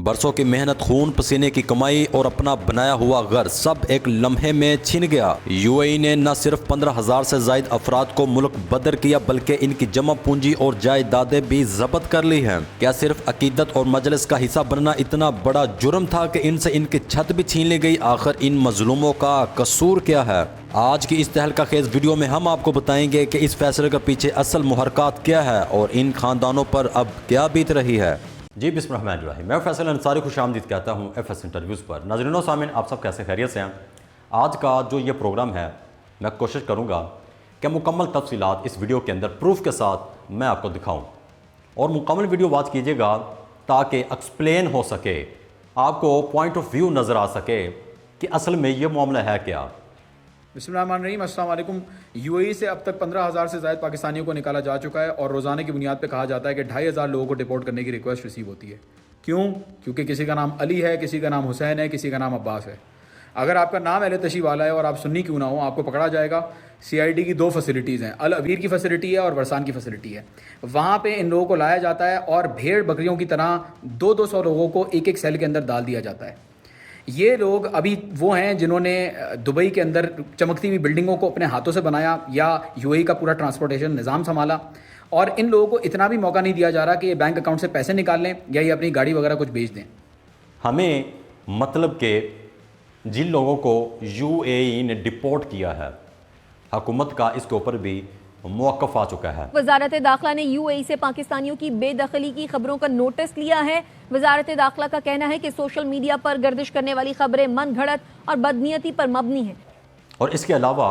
बरसों की मेहनत, खून पसीने की कमाई और अपना बनाया हुआ घर सब एक लम्हे में छिन गया। यूएई ने न सिर्फ 15,000 से जायद अफराद को मुल्क बदर किया बल्कि इनकी जमा पूंजी और जायदादें भी जब्त कर ली हैं। क्या सिर्फ अकीदत और मजलिस का हिस्सा बनना इतना बड़ा जुर्म था कि इनसे इनकी छत भी छीन ली गई? आखिर इन मजलूमों का कसूर क्या है? आज की इस तहलका-खेज वीडियो में हम आपको बताएंगे कि इस फैसले के पीछे असल मुहरकात क्या है और इन खानदानों पर अब क्या बीत रही है। जी बिस्मिल्लाहिर्रहमानिर्रहीम। मैं फैसल अंसारी खुशामदीद कहता हूँ FS इंटरव्यूज़ पर। नाज़रीन सामीन, आप सब कैसे खैरियत से हैं? आज का जो ये प्रोग्राम है, मैं कोशिश करूँगा कि मुकम्मल तफसीलात इस वीडियो के अंदर प्रूफ के साथ मैं आपको दिखाऊँ और मुकम्मल वीडियो वॉच कीजिएगा ताकि एक्सप्लेन हो सके, आपको पॉइंट ऑफ व्यू नज़र आ सके कि असल में ये मामला है क्या। बिस्मिल्लाहिर्रहमानिर्रहीम। अस्सलाम वालेकुम। यूएई से अब तक 15,000 से ज़ायद पाकिस्तानियों को निकाला जा चुका है और रोज़ाना की बुनियाद पे कहा जाता है कि 2,500 लोगों को डिपोर्ट करने की रिक्वेस्ट रिसीव होती है। क्यों? क्योंकि किसी का नाम अली है, किसी का नाम हुसैन है, किसी का नाम अब्बास है। अगर आपका नाम अहले तशी वाला है और आप सुन्नी क्यों ना हो, आपको पकड़ा जाएगा। CID की 2 फैसिलिटीज़ हैं, अल अवीर की फैसिलिटी है और वरसान की फैसिलिटी है। वहाँ पे इन लोगों को लाया जाता है और भेड़ बकरियों की तरह 200 लोगों को एक सेल के अंदर डाल दिया जाता है। ये लोग अभी वो हैं जिन्होंने दुबई के अंदर चमकती हुई बिल्डिंगों को अपने हाथों से बनाया या यूएई का पूरा ट्रांसपोर्टेशन निज़ाम संभाला, और इन लोगों को इतना भी मौका नहीं दिया जा रहा कि ये बैंक अकाउंट से पैसे निकाल लें या ये अपनी गाड़ी वगैरह कुछ बेच दें। हमें मतलब कि जिन लोगों को UAE ने डिपोर्ट किया है, हुकूमत का इसके ऊपर भी मौक़िफ़ आ चुका है। वजारत दाखिला ने UAE से पाकिस्तानियों की बेदखली की खबरों का नोटिस लिया है। वजारत दाखिला का कहना है कि सोशल मीडिया पर गर्दिश करने वाली खबरें मन घड़त और बदनीयती पर मबनी हैं। और इसके अलावा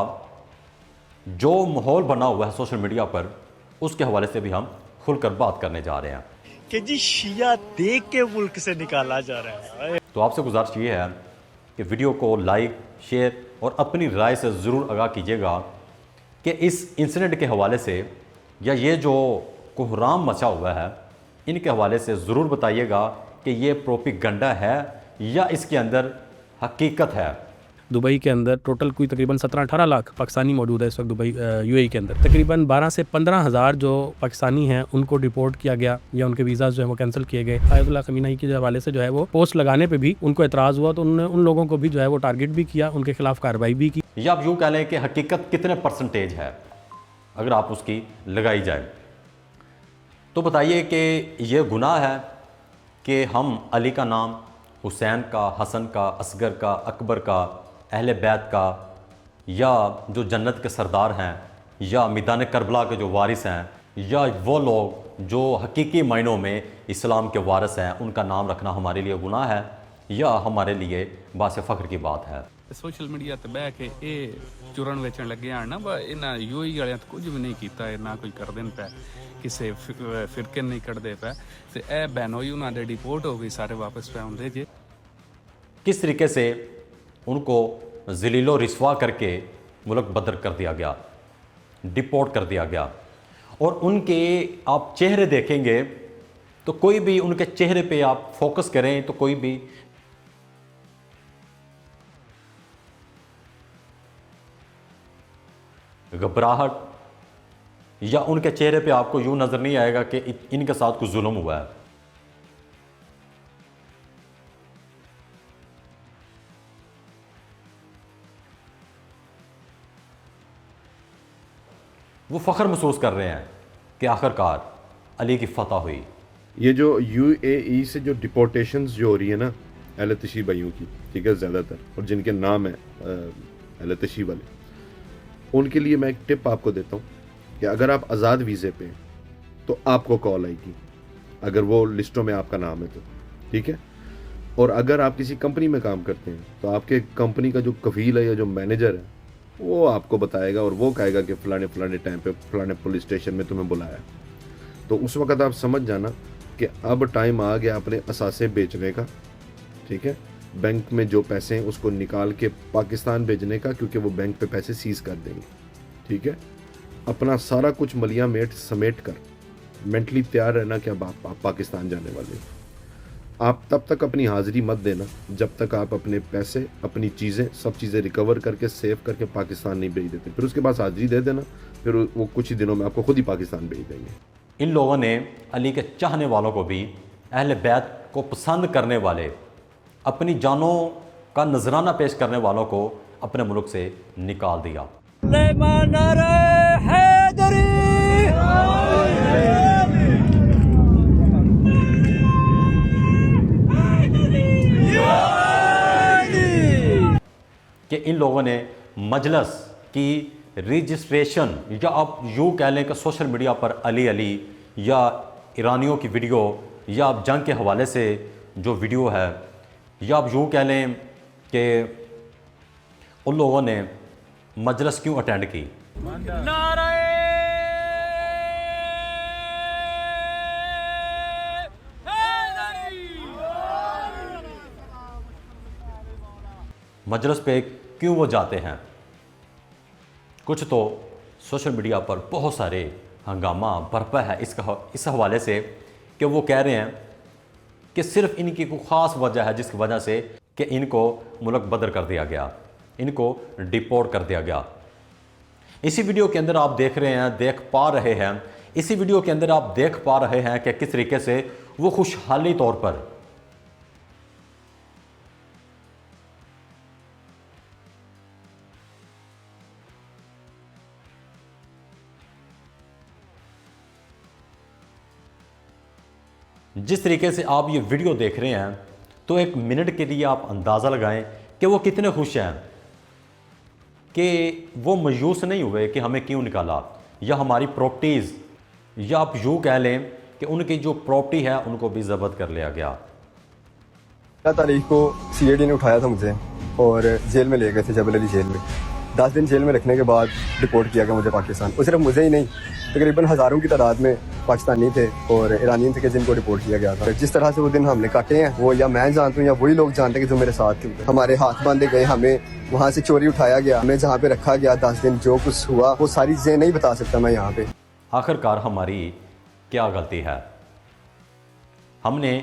जो माहौल बना हुआ है सोशल मीडिया पर, उसके हवाले से भी हम खुलकर बात करने जा रहे हैं कि जी शिया देख के मुल्क से निकाला जा रहा है। तो आपसे गुजारिश ये है कि वीडियो को लाइक, शेयर और अपनी राय से ज़रूर आगाह कीजिएगा कि इस इंसिडेंट के हवाले से या ये जो कोहराम मचा हुआ है, इनके हवाले से ज़रूर बताइएगा कि ये प्रोपेगेंडा है या इसके अंदर हकीकत है। दुबई के अंदर टोटल कोई तकरीबन 17-18 लाख पाकिस्तानी मौजूद है इस वक्त दुबई यूएई के अंदर। तकरीबन 12 से 15 हज़ार जो पाकिस्तानी हैं उनको डिपोर्ट किया गया या उनके वीज़ा जो है वो कैंसिल किए गए। आयतुल्लाह खमीनी के हवाले से जो है वो पोस्ट लगाने पे भी उनको एतराज़ हुआ तो उन्होंने उन लोगों को भी जो है वो टारगेट भी किया, उनके खिलाफ कार्रवाई भी की। या आप यूँ कह लें कि हकीकत कितने परसेंटेज है अगर आप उसकी लगाई जाए, तो बताइए कि ये गुनाह है कि हम अली का नाम, हुसैन का, हसन का, असगर का, अकबर का, अहले बैत का, या जो जन्नत के सरदार हैं, या मैदान करबला के जो वारिस हैं, या वो लोग जो हकीकी मायनों में इस्लाम के वारिस हैं, उनका नाम रखना हमारे लिए गुनाह है या हमारे लिए बासे फ़ख्र की बात है? सोशल मीडिया ਤੇ ਬਹਿ ਕੇ ਇਹ ਚੁਰਨ ਵੇਚਣ ਲੱਗੇ ਹਨ ਨਾ, ਇਹਨਾਂ UAE ਵਾਲਿਆਂ ਤਾਂ ਕੁਝ ਵੀ ਨਹੀਂ ਕੀਤਾ, ਨਾ ਕੋਈ ਕਰਦੇ ਨੇ ਪਏ, ਕਿਸੇ ਫਿਰਕੇ ਨਹੀਂ ਕੱਢਦੇ ਪਏ, ਤੇ ਇਹ ਬੈਨੋਈ ਉਹਨਾਂ ਦੇ ਡਿਪੋਰਟ ਹੋ ਗਈ, ਸਾਰੇ ਵਾਪਸ ਪਏ ਹੁੰਦੇ ਜੇ। किस तरीके से उनको ज़लीलो रिस्वा करके मुल्क बदर कर दिया गया, डिपोर्ट कर दिया गया। और उनके आप चेहरे देखेंगे तो कोई भी उनके चेहरे पे आप फोकस करें तो कोई भी घबराहट या उनके चेहरे पे आपको यूं नज़र नहीं आएगा कि इनके साथ कुछ जुल्म हुआ है। वो फ़ख्र महसूस कर रहे हैं कि आखिरकार अली की फतह हुई। ये जो UAE से जो डिपोर्टेशंस जो हो रही है ना अहले तशी भाइयों की, ठीक है, ज़्यादातर, और जिनके नाम है अहले तशी वाले, उनके लिए मैं एक टिप आपको देता हूँ कि अगर आप आज़ाद वीज़े पे तो आपको कॉल आएगी अगर वो लिस्टों में आपका नाम है तो, ठीक है। और अगर आप किसी कंपनी में काम करते हैं तो आपके कंपनी का जो कफील है या जो मैनेजर है वो आपको बताएगा और वो कहेगा कि फ़लाने फ़लाने टाइम पे फ़लाने पुलिस स्टेशन में तुम्हें बुलाया। तो उस वक़्त आप समझ जाना कि अब टाइम आ गया अपने असासे बेचने का, ठीक है, बैंक में जो पैसे हैं उसको निकाल के पाकिस्तान भेजने का, क्योंकि वो बैंक पे पैसे सीज़ कर देंगे, ठीक है। अपना सारा कुछ मलिया मेट समेट कर मेंटली तैयार रहना कि अब आप पाकिस्तान जाने वाले हो। आप तब तक अपनी हाज़िरी मत देना जब तक आप अपने पैसे, अपनी चीज़ें, सब चीज़ें रिकवर करके सेव करके पाकिस्तान नहीं भेज देते। फिर उसके बाद हाज़िरी दे देना, फिर वो कुछ ही दिनों में आपको खुद ही पाकिस्तान भेज देंगे। इन लोगों ने अली के चाहने वालों को भी, अहले बैत को पसंद करने वाले, अपनी जानों का नजराना पेश करने वालों को अपने मुल्क से निकाल दिया। कि इन लोगों ने मजलिस की रजिस्ट्रेशन, या आप यूँ कह लें कि सोशल मीडिया पर अली अली या ईरानियों की वीडियो, या आप जंग के हवाले से जो वीडियो है, या आप यूँ कह लें कि उन लोगों ने मजलिस क्यों अटेंड की। मजलिस पे क्यों वो जाते हैं। कुछ तो सोशल मीडिया पर बहुत सारे हंगामा बरपा है इस हवाले से कि वो कह रहे हैं कि सिर्फ इनकी कोई ख़ास वजह है जिसकी वजह से कि इनको मुल्क बदर कर दिया गया, इनको डिपोर्ट कर दिया गया। इसी वीडियो के अंदर आप देख पा रहे हैं इसी वीडियो के अंदर आप देख पा रहे हैं कि किस तरीके से वो खुशहाली तौर पर जिस तरीके से आप ये वीडियो देख रहे हैं, तो एक मिनट के लिए आप अंदाज़ा लगाएं कि वो कितने खुश हैं, कि वो मायूस नहीं हुए कि हमें क्यों निकाला, या हमारी प्रॉपर्टीज़, या आप यूँ कह लें कि उनकी जो प्रॉपर्टी है उनको भी ज़ब्त कर लिया गया। 15 तारीख को CID ने उठाया था मुझे और जेल में ले गए थे, जबल अली जेल में। 10 दिन जेल में रखने के बाद डिपोर्ट किया गया मुझे पाकिस्तान। और सिर्फ मुझे ही नहीं, तकरीबन हज़ारों की तादाद में पाकिस्तानी थे और ईरानी थे कि जिनको डिपोर्ट किया गया था। जिस तरह से वो दिन हमने काटे हैं वो या मैं जानता हूँ या वही लोग जानते हैं कि जो मेरे साथ थे। हमारे हाथ बांधे गए, हमें वहाँ से चोरी उठाया गया, हमें जहाँ पे रखा गया 10 दिन, जो कुछ हुआ वो सारी चीज़ें नहीं बता सकता मैं यहाँ पे। आखिरकार हमारी क्या गलती है? हमने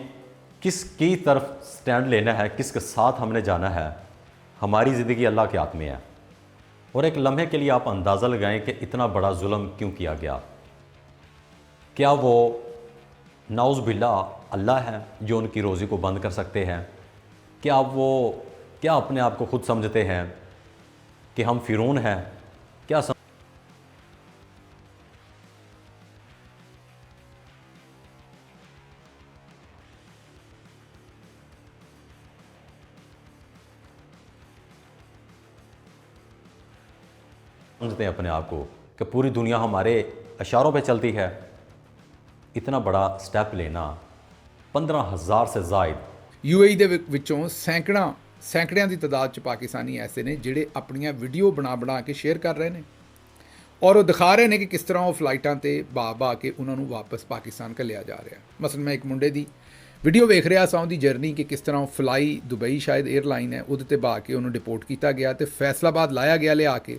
किसकी तरफ स्टैंड लेना है, किसके साथ हमने जाना है? हमारी ज़िंदगी अल्लाह के हाथ में है। और एक लम्हे के लिए आप अंदाज़ा लगाएं कि इतना बड़ा जुल्म क्यों किया गया। क्या वो नाउज़ बिल्ला अल्लाह है जो उनकी रोज़ी को बंद कर सकते हैं? क्या अपने आप को खुद समझते हैं कि हम फ़िरौन हैं? क्या समझते हैं अपने आप को कि पूरी दुनिया हमारे इशारों पे चलती है? इतना बड़ा स्टेप लेना, 15,000 से ज़ायद UAE ਦੇ ਵਿੱਚੋਂ ਸੈਂਕੜਿਆਂ ਦੀ ਤਾਦਾਦ 'ਚ ਪਾਕਿਸਤਾਨੀ ਐਸੇ ਨੇ ਜਿਹੜੇ ਆਪਣੀਆਂ ਵੀਡੀਓ ਬਣਾ ਕੇ ਸ਼ੇਅਰ ਕਰ ਰਹੇ ਨੇ ਔਰ ਉਹ ਦਿਖਾ ਰਹੇ ਨੇ ਕਿ ਕਿਸ ਤਰ੍ਹਾਂ ਉਹ ਫਲਾਈਟਾਂ ਤੇ ਬਾ ਕੇ ਉਹਨਾਂ ਨੂੰ ਵਾਪਸ ਪਾਕਿਸਤਾਨ ਘੱਲਿਆ ਜਾ ਰਿਹਾ। ਮਸਲਨ ਮੈਂ ਇੱਕ ਮੁੰਡੇ ਦੀ ਵੀਡੀਓ ਵੇਖ ਰਿਹਾ ਸਾਂ, ਉਹਦੀ ਜਰਨੀ ਕਿ ਕਿਸ ਤਰ੍ਹਾਂ ਉਹ ਫਲਾਈ ਦੁਬਈ ਸ਼ਾਇਦ 에ਅਰਲਾਈਨ ਹੈ, ਉਹਦੇ ਤੇ ਬਾ ਕੇ ਉਹਨੂੰ ਡਿਪੋਰਟ ਕੀਤਾ ਗਿਆ ਤੇ ਫੈਸਲਾਬਾਦ ਲਾਇਆ ਗਿਆ ਲਿਆ ਕੇ।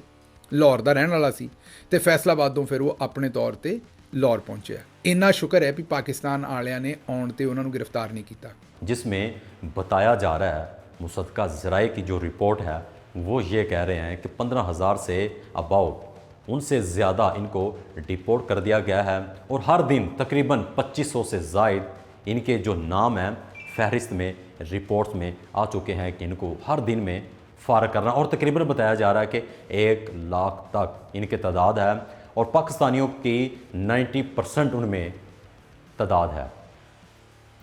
ਲਾਹੌਰ ਦਾ ਰਹਿਣ ਵਾਲਾ ਸੀ ਤੇ ਫੈਸਲਾਬਾਦੋਂ ਫਿਰ ਉਹ ਆਪਣੇ ਤੌਰ ਤੇ लाहौर पहुंचे। इन्ना शुक्र है कि पाकिस्तान वालियां ने आउण ते उन्होंने गिरफ्तार नहीं किया। जिसमें बताया जा रहा है, मुसद्दका ज़राए की जो रिपोर्ट है वो ये कह रहे हैं कि 15,000 से अबाउट उनसे ज़्यादा इनको डिपोर्ट कर दिया गया है और हर दिन तकरीबन 2500 से ज़ायद इनके जो नाम हैं फहरिस्त में, रिपोर्ट्स में आ चुके हैं कि इनको हर दिन में फ़ारग करना। और तकरीबन बताया जा रहा है कि 1 लाख तक इनके तादाद है और पाकिस्तानियों की 90% उनमें तादाद है।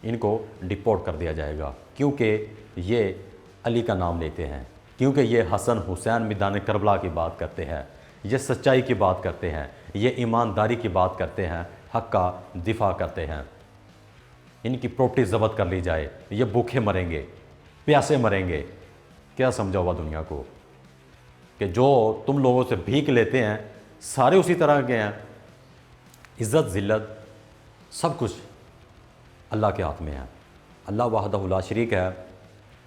इनको डिपोर्ट कर दिया जाएगा क्योंकि ये अली का नाम लेते हैं, क्योंकि ये हसन हुसैन मैदान करबला की बात करते हैं, ये सच्चाई की बात करते हैं, ये ईमानदारी की बात करते हैं, हक़ का दिफा करते हैं। इनकी प्रॉपर्टी ज़ब्त कर ली जाए, ये भूखे मरेंगे, प्यासे मरेंगे। क्या समझा हुआ दुनिया को कि जो तुम लोगों से भीख लेते हैं सारे उसी तरह के हैं। इज़्ज़त ज़िल्लत सब कुछ अल्लाह के हाथ में है। अल्लाह वहदहु ला शरीक है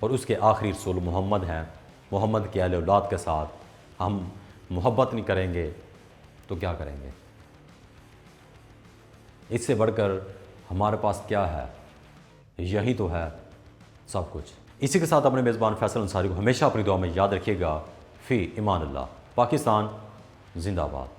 और उसके आखिरी रसूल मोहम्मद हैं। मोहम्मद के अहले औलाद के साथ हम मोहब्बत नहीं करेंगे तो क्या करेंगे? इससे बढ़कर हमारे पास क्या है? यही तो है सब कुछ। इसी के साथ अपने मेज़बान फैसल अंसारी को हमेशा अपनी दुआ में याद रखिएगा। फ़ी ईमान अल्लाह। पाकिस्तान जिंदाबाद।